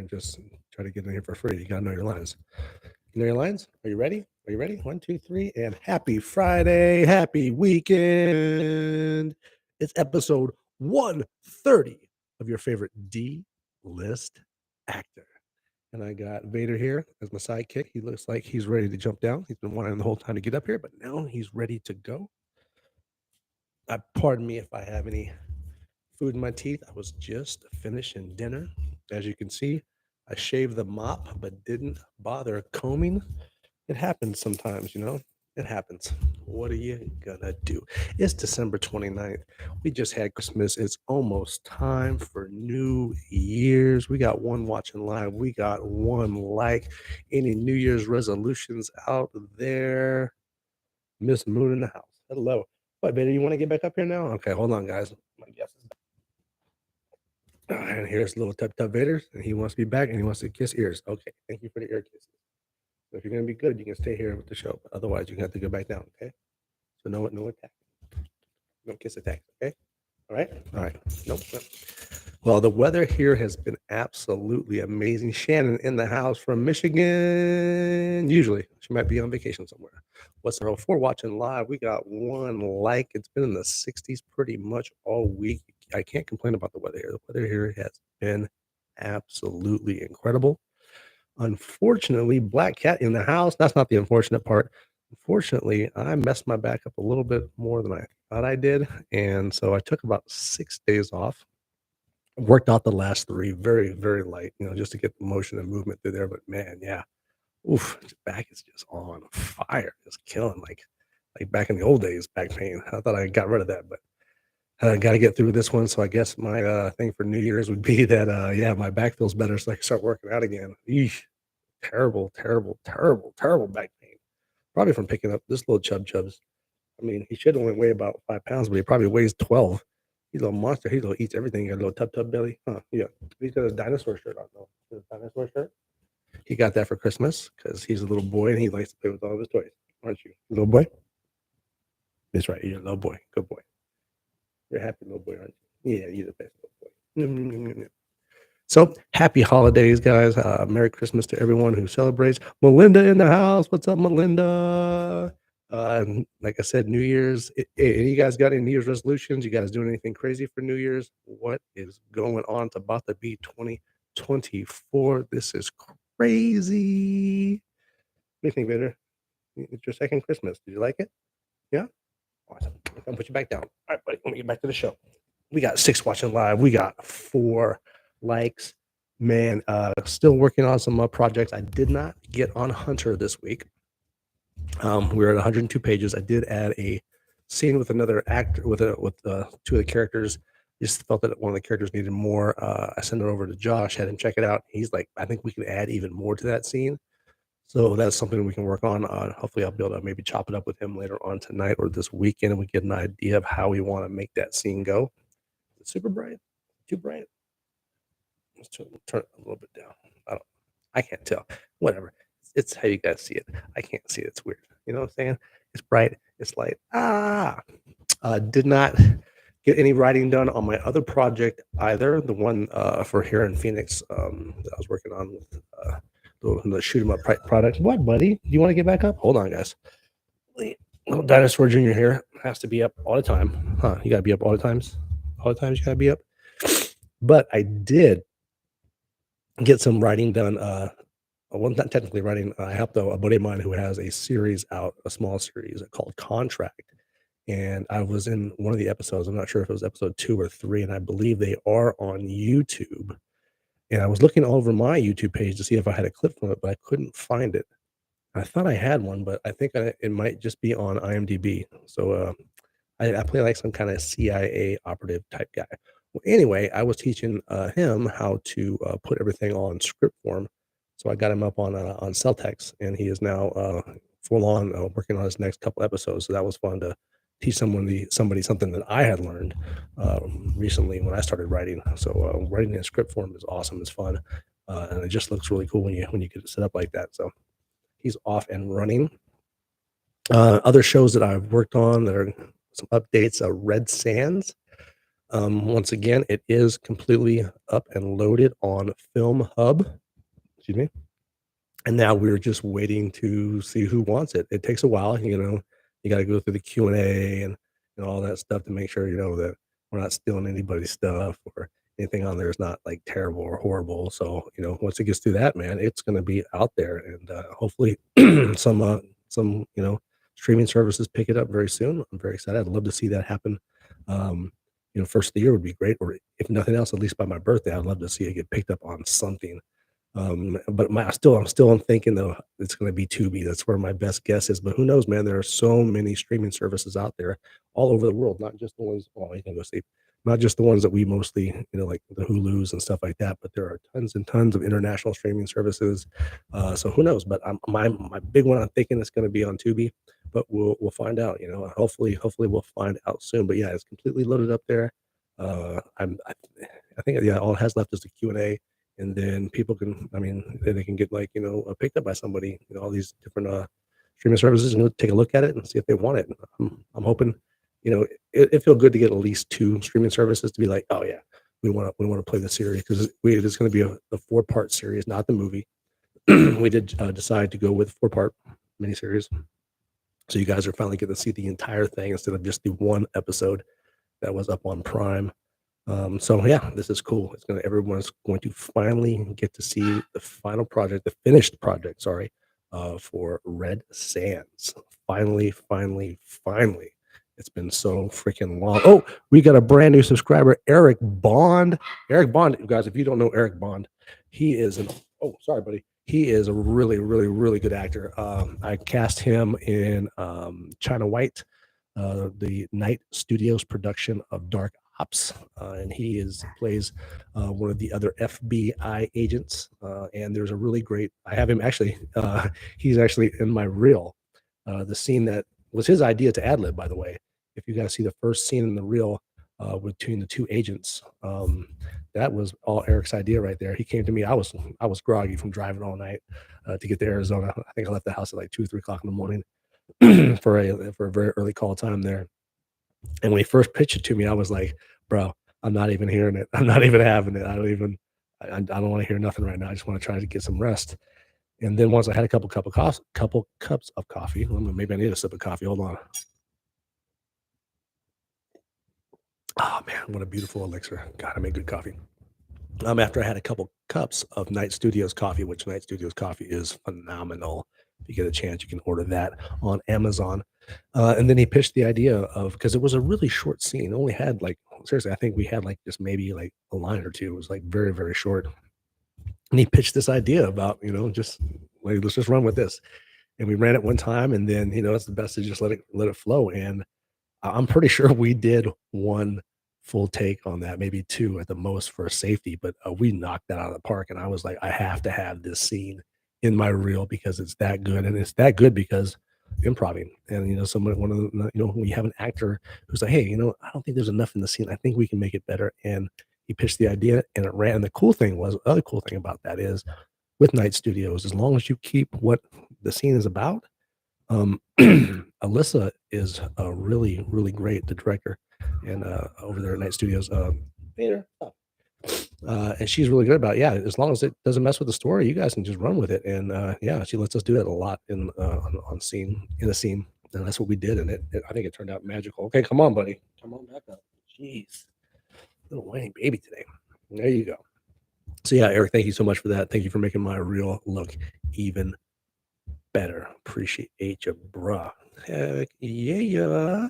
and just try to get in here for free. You gotta know your lines. You know your lines? Are you ready? Are you ready? 1, 2, 3, and happy Friday, happy weekend. It's episode 130 of your favorite D-list actor. And I got Vader here as my sidekick. He looks like he's ready to jump down. He's been wanting the whole time to get up here, but now he's ready to go. Pardon me if I have any food in my teeth. I was just finishing dinner. As you can see, I shaved the mop, but didn't bother combing. It happens sometimes, It happens. What are you gonna do? It's December 29th. We just had Christmas. It's almost time for New Year's. We got one watching live. We got one like. Any New Year's resolutions out there? Miss Moon in the house. Hello. What, baby? You want to get back up here now? Okay, hold on, guys. My guess is and here's little Tub Tub Vader, and he wants to be back, and he wants to kiss ears. Okay, thank you for the ear kisses. So if you're gonna be good, you can stay here with the show. But otherwise, you have to go back down. Okay. So no attack. No kiss attack. Okay. All right. All right. Nope. Well, the weather here has been absolutely amazing. Shannon in the house from Michigan. Usually, she might be on vacation somewhere. What's the for watching live? We got one like. It's been in the 60s pretty much all week. I can't complain about the weather here. The weather here has been absolutely incredible. Unfortunately, Black Cat in the house. That's not the unfortunate part. Unfortunately, I messed my back up a little bit more than I thought I did. And so I took about 6 days off. Worked out the last 3 very, very light, just to get the motion and movement through there. But man, yeah. Oof, his back is just on fire. Just killing like back in the old days, back pain. I thought I got rid of that, but I got to get through this one. So I guess my thing for New Year's would be that, my back feels better so I can start working out again. Eesh. Terrible, terrible, terrible, terrible back pain. Probably from picking up this little Chubs. I mean, he should only weigh about 5 pounds, but he probably weighs 12. He's a monster. He eats everything. He got a little tub belly. Huh, yeah. He's got a dinosaur shirt on, though. A dinosaur shirt. He got that for Christmas because he's a little boy and he likes to play with all of his toys. Aren't you, little boy? That's right. You're a little boy. Good boy. You're a happy little boy, aren't you? Yeah, you're the best little boy. So happy holidays, guys. Merry Christmas to everyone who celebrates. Melinda in the house. What's up, Melinda? Like I said, New Year's. Any you guys got any New Year's resolutions? You guys doing anything crazy for New Year's? What is going on? It's about to be 2024. This is crazy. What do you think, Vader? It's your second Christmas. Did you like it? Yeah? Awesome. I'm gonna put you back down. All right, buddy. Let me get back to the show. We got 6 watching live. We got 4 likes. Man, still working on some projects. I did not get on Hunter this week. We're at 102 pages. I did add a scene with another actor with 2 of the characters. Just felt that one of the characters needed more. I sent it over to Josh, had him check it out. He's like, I think we can add even more to that scene. So that's something we can work on. Hopefully, I'll be able to maybe chop it up with him later on tonight or this weekend, and we get an idea of how we want to make that scene go. Is it super bright? Too bright? Let's turn it a little bit down. I can't tell. Whatever. It's how you guys see it. I can't see it. It's weird. You know what I'm saying? It's bright. It's light. Did not get any writing done on my other project either. The one for here in Phoenix that I was working on with the shoot 'em up product. What, buddy? Do you want to get back up? Hold on, guys. Little Dinosaur Jr. here has to be up all the time. Huh? You gotta be up all the times. All the times you gotta be up. But I did get some writing done. Well, not technically writing. I helped a buddy of mine who has a series out, a small series called Contract. And I was in one of the episodes. I'm not sure if it was episode 2 or 3, and I believe they are on YouTube. And I was looking all over my YouTube page to see if I had a clip from it, but I couldn't find it. I thought I had one, but I think it might just be on IMDb. So I play like some kind of CIA operative type guy. Well, anyway, I was teaching him how to put everything all in script form. So I got him up on Celtex, and he is now full on working on his next couple episodes. So that was fun to teach somebody something that I had learned recently when I started writing. So writing in script form is awesome. It's fun, and it just looks really cool when you get it set up like that. So he's off and running. Other shows that I've worked on that are some updates. Red Sands. Once again, it is completely up and loaded on Film Hub. Excuse me. And now we're just waiting to see who wants it. It takes a while, you gotta go through the Q&A and all that stuff to make sure, that we're not stealing anybody's stuff or anything on there is not, like, terrible or horrible. So, once it gets through that, man, it's gonna be out there and, hopefully some, streaming services pick it up very soon. I'm very excited. I'd love to see that happen. Um, first of the year would be great, or if nothing else, at least by my birthday, I'd love to see it get picked up on something. But I'm still thinking though it's gonna be Tubi. That's where my best guess is. But who knows, man? There are so many streaming services out there all over the world, not just the ones. Well, you can go see, not just the ones that we mostly, like the Hulu's and stuff like that. But there are tons and tons of international streaming services. So who knows? But my big one. I'm thinking it's gonna be on Tubi, but we'll find out. Hopefully we'll find out soon. But yeah, it's completely loaded up there. I think yeah, all it has left is the Q&A and then people can then they can get like picked up by somebody, all these different streaming services, and take a look at it and see if they want it. I'm hoping, it feel good to get at least two streaming services to be like, oh yeah, we want to play the series, because it's going to be a 4-part series, not the movie. We did decide to go with 4-part miniseries, so you guys are finally getting to see the entire thing instead of just the one episode that was up on Prime. So yeah, this is cool. Everyone's going to finally get to see the final project, the finished project, sorry, for Red Sands. Finally, finally, finally. It's been so freaking long. Oh, we got a brand new subscriber, Eric Bond. Eric Bond, you guys, if you don't know Eric Bond, he is an sorry, buddy. He is a really, really, really good actor. I cast him in China White, the Night Studios production of Dark Ops, and plays one of the other FBI agents. And there's a really great. I have him actually. He's actually in my reel. The scene that was his idea to ad lib, by the way. If you guys see the first scene in the reel between the two agents, that was all Eric's idea right there. He came to me. I was groggy from driving all night to get to Arizona. I think I left the house at like 2 or 3 o'clock in the morning for a very early call time there. And when he first pitched it to me, I was like, "Bro, I'm not even hearing it. I'm not even having it. I don't want to hear nothing right now. I just want to try to get some rest." And then once I had a couple cups of coffee, well, maybe I need a sip of coffee. Hold on. Oh man, what a beautiful elixir. God, I make good coffee. After I had a couple cups of Night Studios coffee, which Night Studios coffee is phenomenal. If you get a chance, you can order that on Amazon. And then he pitched the idea of, because it was a really short scene. It only had like, seriously, I think we had like just maybe like a line or two. It was like very, very short. And he pitched this idea about, just like, let's just run with this. And we ran it one time, and then, it's the best to just let it flow. And I'm pretty sure we did one full take on that, maybe two at the most for safety, but we knocked that out of the park. And I was like, I have to have this scene in my reel because it's that good, and it's that good because improving. And somebody, one of the, when you have an actor who's like, hey, I don't think there's enough in the scene. I think we can make it better. And he pitched the idea, and it ran. And the other cool thing about that is with Night Studios, as long as you keep what the scene is about, Alyssa is really, really great, the director, and over there at Night Studios. Peter, stop. And she's really good about, yeah. As long as it doesn't mess with the story, you guys can just run with it. And yeah, she lets us do that a lot on scene in a scene, and that's what we did. And I think it turned out magical. Okay, come on, buddy, come on back up. Jeez, little whiny baby today. There you go. So yeah, Eric, thank you so much for that. Thank you for making my reel look even better. Appreciate you, bruh. Heck yeah.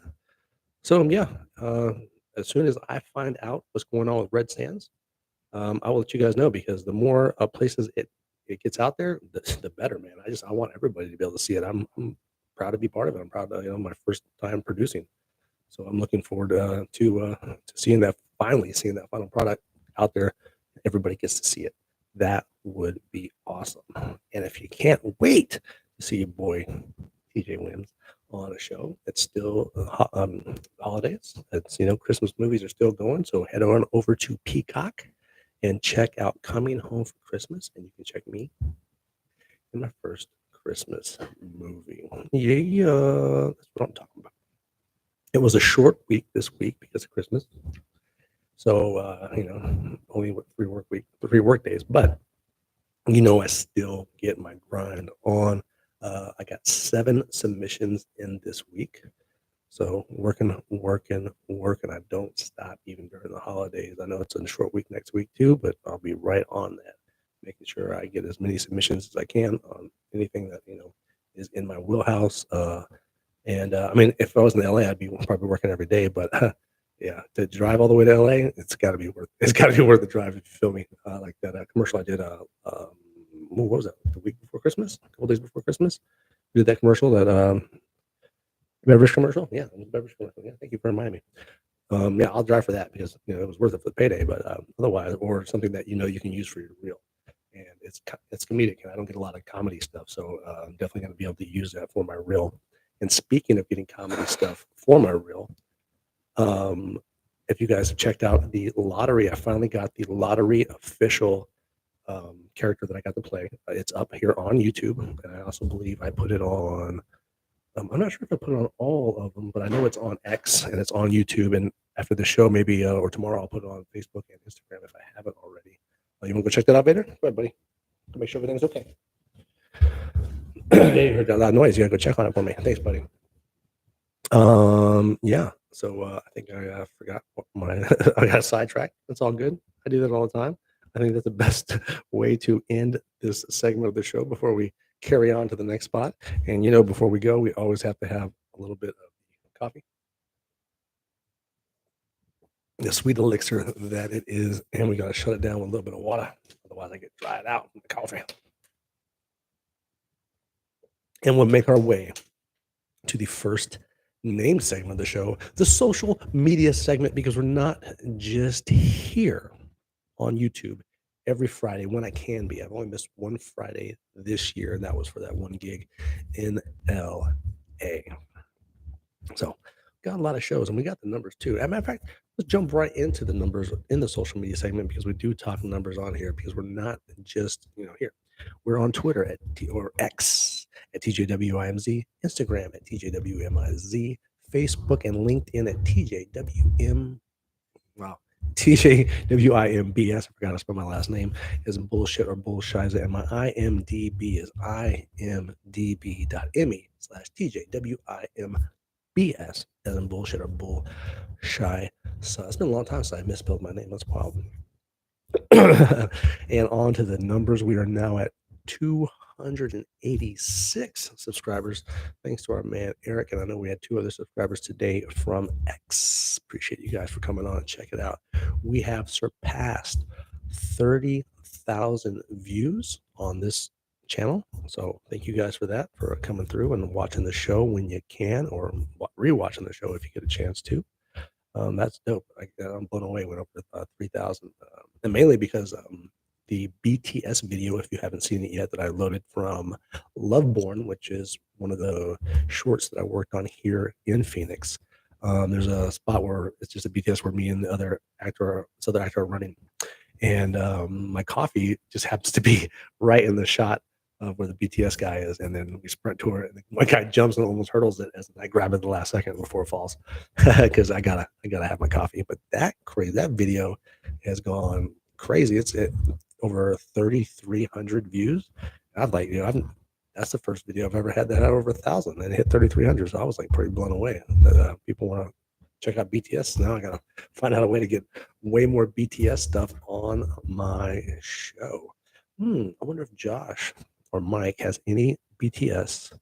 So yeah, as soon as I find out what's going on with Red Sands, I will let you guys know, because the more places it gets out there, the better, man. I want everybody to be able to see it. I'm proud to be part of it. I'm proud of, my first time producing. So I'm looking forward to seeing that, finally seeing that final product out there. Everybody gets to see it. That would be awesome. And if you can't wait to see your boy TJ Williams on a show, it's still holidays. It's, Christmas movies are still going. So head on over to Peacock and check out Coming Home for Christmas, and you can check me in my first Christmas movie. Yeah, that's what I'm talking about. It was a short week this week because of Christmas. So, only 3 work days, but I still get my grind on. I got 7 submissions in this week. So working, working, working. I don't stop even during the holidays. I know it's a short week next week too, but I'll be right on that, making sure I get as many submissions as I can on anything that is in my wheelhouse. And I mean, if I was in LA, I'd be probably working every day. But yeah, to drive all the way to LA, it's got to be worth. It's got to be worth the drive. If you feel me, like that commercial I did. What was that? The week before Christmas, a couple days before Christmas, we did that commercial, that beverage commercial. Yeah, it was a beverage commercial. Yeah, thank you for reminding me. Yeah, I'll drive for that because it was worth it for the payday. But otherwise, or something that you can use for your reel, and it's comedic, and I don't get a lot of comedy stuff, so I'm definitely going to be able to use that for my reel. And speaking of getting comedy stuff for my reel, um, if you guys have checked out the lottery, I finally got the lottery official character that I got to play. It's up here on YouTube, and I also believe I put it on. I'm not sure if I put it on all of them, but I know it's on X and it's on YouTube. And after the show, maybe or tomorrow, I'll put it on Facebook and Instagram if I haven't already. You want to go check that out later? Go ahead, buddy. Go make sure everything's okay. Yeah, you heard that loud noise. You gotta go check on it for me. Thanks, buddy. Yeah. So I think I forgot what my I got sidetracked. That's all good. I do that all the time. I think that's the best way to end this segment of the show before we carry on to the next spot. And before we go, we always have to have a little bit of coffee, the sweet elixir that it is, and we gotta shut it down with a little bit of water. Otherwise, I get dried out from the coffee. And we'll make our way to the first name segment of the show, the social media segment, because we're not just here on YouTube every Friday when I can be. I've only missed one Friday this year, and that was for that one gig in LA. So got a lot of shows, and we got the numbers too. As a matter of fact, let's jump right into the numbers in the social media segment, because we do talk numbers on here, because we're not just here. We're on Twitter or X at TJWIMZ, Instagram at TJWMIZ, Facebook and LinkedIn at TJWM. Wow. TJWIMBS. I forgot to spell my last name. Is bullshit or bullshiza. And my IMDb is imdb.me/TJWIMBS, as in bullshit or bull shy. So it's been a long time since I misspelled my name. That's wild. And on to the numbers. We are now at 286 subscribers, thanks to our man Eric. And I know we had 2 other subscribers today from X. Appreciate you guys for coming on and check it out. We have surpassed 30,000 views on this channel. So thank you guys for that, for coming through and watching the show when you can, or rewatching the show if you get a chance to. That's dope. I'm blown away with over 3,000, and mainly because the BTS video, if you haven't seen it yet, that I loaded from Loveborn, which is one of the shorts that I worked on here in Phoenix. There's a spot where it's just a BTS where me and the other actor, are running, and my coffee just happens to be right in the shot of where the BTS guy is, and then we sprint to her, and one guy jumps and almost hurdles it as I grab it the last second before it falls, because I gotta have my coffee. But that video has gone crazy. It's over 3,300 views. I've that's the first video I've ever had that had over 1,000 and it hit 3,300. So I was like pretty blown away that people want to check out BTS. Now I gotta find out a way to get way more BTS stuff on my show. I wonder if Josh or Mike has any BTS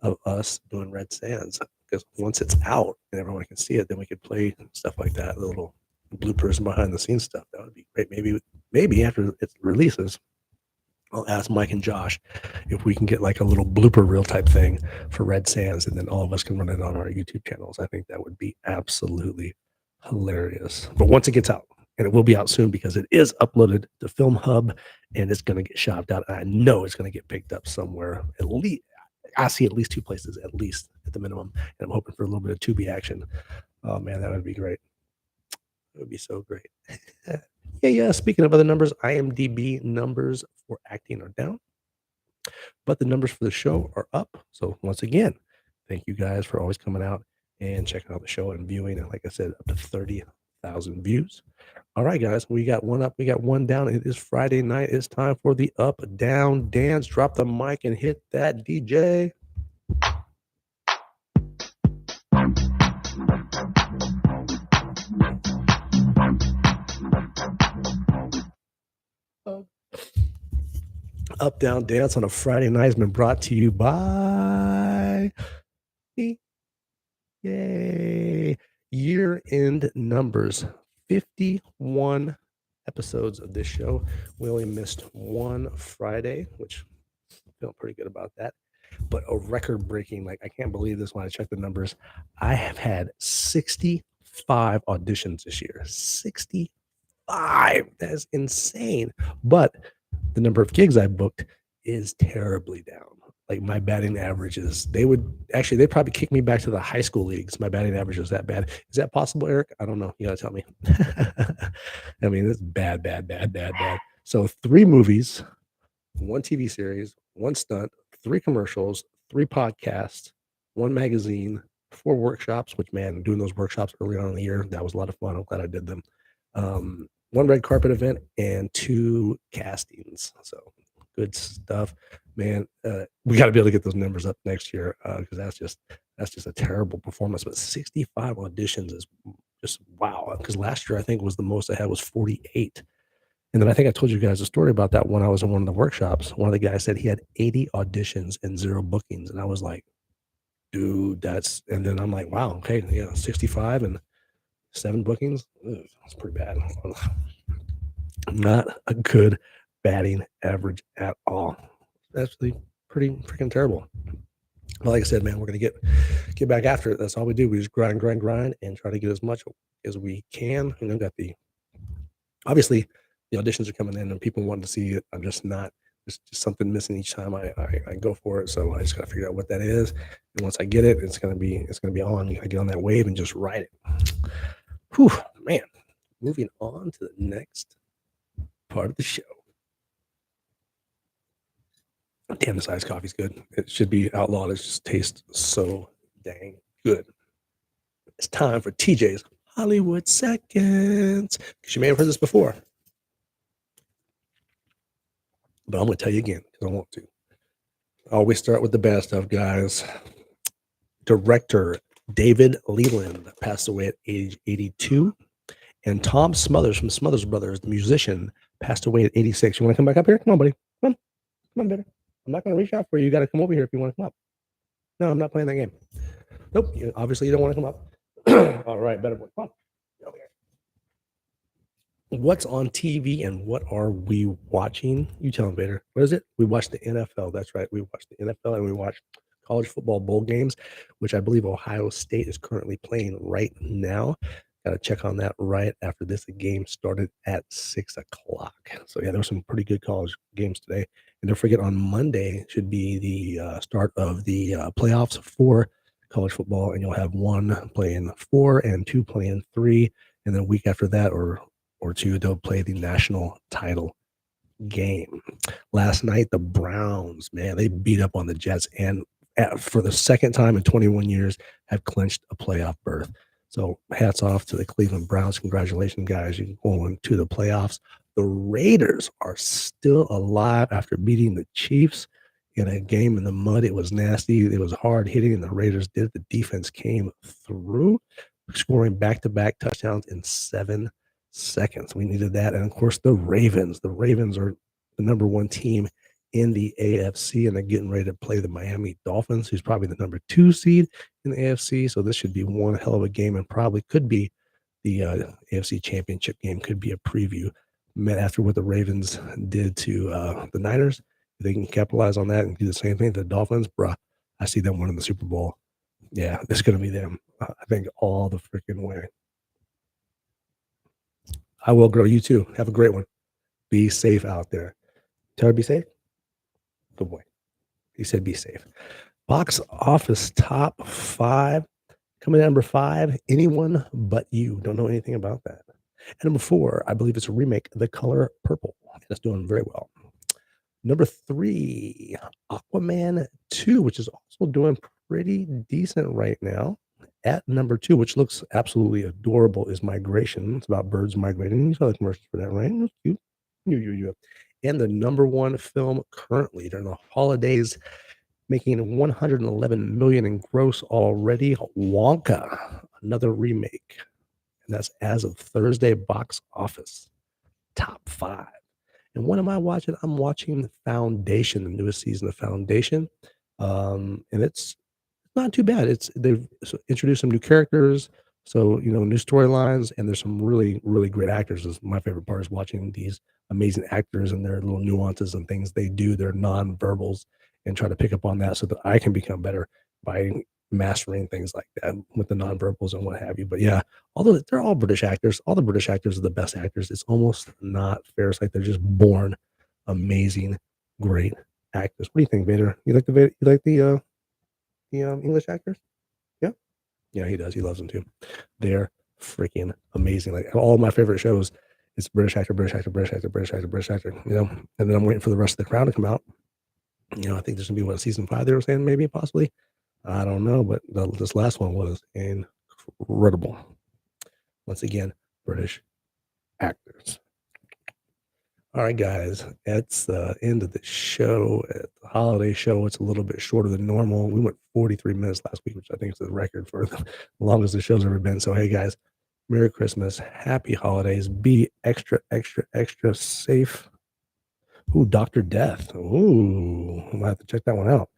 of us doing Red Sands, because once it's out and everyone can see it, then we could play stuff like that, little bloopers and behind the scenes stuff. That would be great. Maybe after it releases, I'll ask Mike and Josh if we can get like a little blooper reel type thing for Red Sands, and then all of us can run it on our YouTube channels. I think that would be absolutely hilarious. But once it gets out, and it will be out soon because it is uploaded to Film Hub and it's going to get shopped out. And I know it's going to get picked up somewhere. At least I see at least 2 places, at least at the minimum. And I'm hoping for a little bit of Tubi action. Oh man, that would be great. It would be so great. Yeah. Speaking of other numbers, IMDb numbers for acting are down, but the numbers for the show are up. So once again, thank you guys for always coming out and checking out the show and viewing. And like I said, up to 1,000 views. All right, guys, we got one up, we got one down. It is Friday night. It's time for the up down dance. Drop the mic and hit that DJ. Up down dance on a Friday night has been brought to you by me. Yay. Year end numbers 51 episodes of this show. We only missed one Friday, which I feel pretty good about that. But a record breaking, like I can't believe this when I check the numbers. I have had 65 auditions this year. 65. That is insane. But the number of gigs I booked is terribly down. Like my batting averages, they'd probably kick me back to the high school leagues. My batting average was that bad. Is that possible, Eric? I don't know. You gotta tell me. I mean, it's bad. So 3 movies, 1 TV series, 1 stunt, 3 commercials, 3 podcasts, 1 magazine, 4 workshops, which man, doing those workshops early on in the year, that was a lot of fun. I'm glad I did them. 1 red carpet event and 2 castings. So good stuff, man. We got to be able to get those numbers up next year because that's just a terrible performance. But 65 auditions is just wow. Because last year I think was the most I had was 48. And then I think I told you guys a story about that when I was in one of the workshops. One of the guys said he had 80 auditions and 0 bookings, and I was like, dude, that's. And then I'm like, wow, okay, yeah, 65 and 7 bookings. Ugh, that's pretty bad. Not a good batting average at all. That's really pretty freaking terrible. But like I said, man, we're gonna get back after it. That's all we do. We just grind, and try to get as much as we can. And I've got obviously the auditions are coming in and people want to see it. I'm just not. There's just something missing each time I go for it. So I just gotta figure out what that is. And once I get it, it's gonna be on. You gotta get on that wave and just ride it. Whew, man. Moving on to the next part of the show. Damn, this iced coffee's good. It should be outlawed. It just tastes so dang good. It's time for TJ's Hollywood Seconds. Because you may have heard this before. But I'm going to tell you again because I want to. I always start with the bad stuff, guys. Director David Leland passed away at age 82. And Tom Smothers from Smothers Brothers, the musician, passed away at 86. You want to come back up here? Come on, buddy. Come on, baby. I'm not going to reach out for you. You got to come over here if you want to come up. No, I'm not playing that game. Nope. Obviously, you don't want to come up. All right, better boy. Come on. Over here. What's on TV and what are we watching? You tell them, Vader. What is it? We watched the NFL. That's right. We watched the NFL and we watched college football bowl games, which I believe Ohio State is currently playing right now. Got to check on that right after this. The game started at 6 o'clock. So, yeah, there were some pretty good college games today. And don't forget, on Monday should be the start of the playoffs for college football. And you'll have 1 playing 4 and 2 playing 3. And then a week after that or 2, they'll play the national title game. Last night, the Browns, man, they beat up on the Jets. And for the second time in 21 years, have clinched a playoff berth. So hats off to the Cleveland Browns. Congratulations, guys. You're going to the playoffs. The Raiders are still alive after beating the Chiefs in a game in the mud. It was nasty. It was hard hitting, and the Raiders did. The defense came through, scoring back-to-back touchdowns in 7 seconds. We needed that. And, of course, the Ravens. The Ravens are the number 1 team in the AFC, and they're getting ready to play the Miami Dolphins, who's probably the number 2 seed in the AFC. So this should be one hell of a game and probably could be the AFC Championship game, could be a preview. After what the Ravens did to the Niners, if they can capitalize on that and do the same thing to the Dolphins, bruh, I see them winning the Super Bowl. Yeah, it's going to be them. I think all the freaking way. I will, girl. You too. Have a great one. Be safe out there. Tell her be safe. Good boy. He said be safe. Box office top 5. Coming in number 5, Anyone But You. Don't know anything about that. And number 4, I believe it's a remake, The Color Purple. That's doing very well. Number 3, Aquaman 2, which is also doing pretty decent right now. At number 2, which looks absolutely adorable, is Migration. It's about birds migrating. You saw the commercials for that, right? It was cute. You. And the number 1 film currently during the holidays, making 111 million in gross already, Wonka, another remake, and that's as of Thursday box office, top 5. And what am I watching? I'm watching The Foundation, the newest season of Foundation, and it's not too bad. They've introduced some new characters, so, new storylines, and there's some really, really great actors. Is my favorite part is watching these amazing actors and their little nuances and things they do, their nonverbals, and try to pick up on that so that I can become better by mastering things like that with the nonverbals and what have you. But yeah, although they're all British actors, all the British actors are the best actors. It's almost not fair. It's like they're just born amazing, great actors. What do you think, Vader? You like the English actors? Yeah? Yeah, he does. He loves them too. They're freaking amazing. Like all my favorite shows, it's British actor, British actor, British actor, British actor, British actor, And then I'm waiting for the rest of the Crown to come out. I think there's gonna be what, season 5 they were saying, maybe, possibly. I don't know, but this last one was incredible. Once again, British actors. All right, guys, it's the end of the show. At the holiday show, it's a little bit shorter than normal. We went 43 minutes last week, which I think is the record for the longest the show's ever been. So, hey, guys, Merry Christmas, Happy Holidays. Be extra, extra, extra safe. Ooh, Dr. Death. Ooh, I might have to check that one out.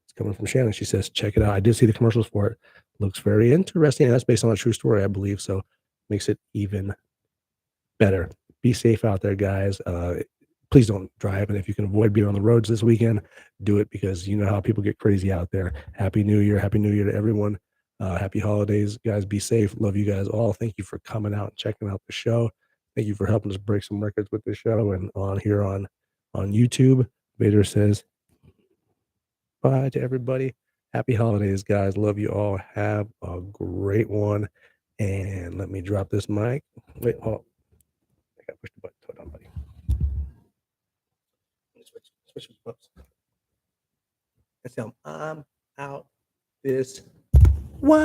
It's coming from Shannon. She says, check it out. I did see the commercials for it. Looks very interesting. And that's based on a true story, I believe. So, makes it even better. Be safe out there, guys. Please don't drive. And if you can avoid being on the roads this weekend, do it, because you know how people get crazy out there. Happy New Year. Happy New Year to everyone. Happy holidays, guys. Be safe. Love you guys all. Thank you for coming out and checking out the show. Thank you for helping us break some records with the show and on here on YouTube. Vader says bye to everybody. Happy holidays, guys. Love you all. Have a great one. And let me drop this mic. Wait, hold. I got to push the button. Hold on, buddy. Switch books. Let's I'm out this. What?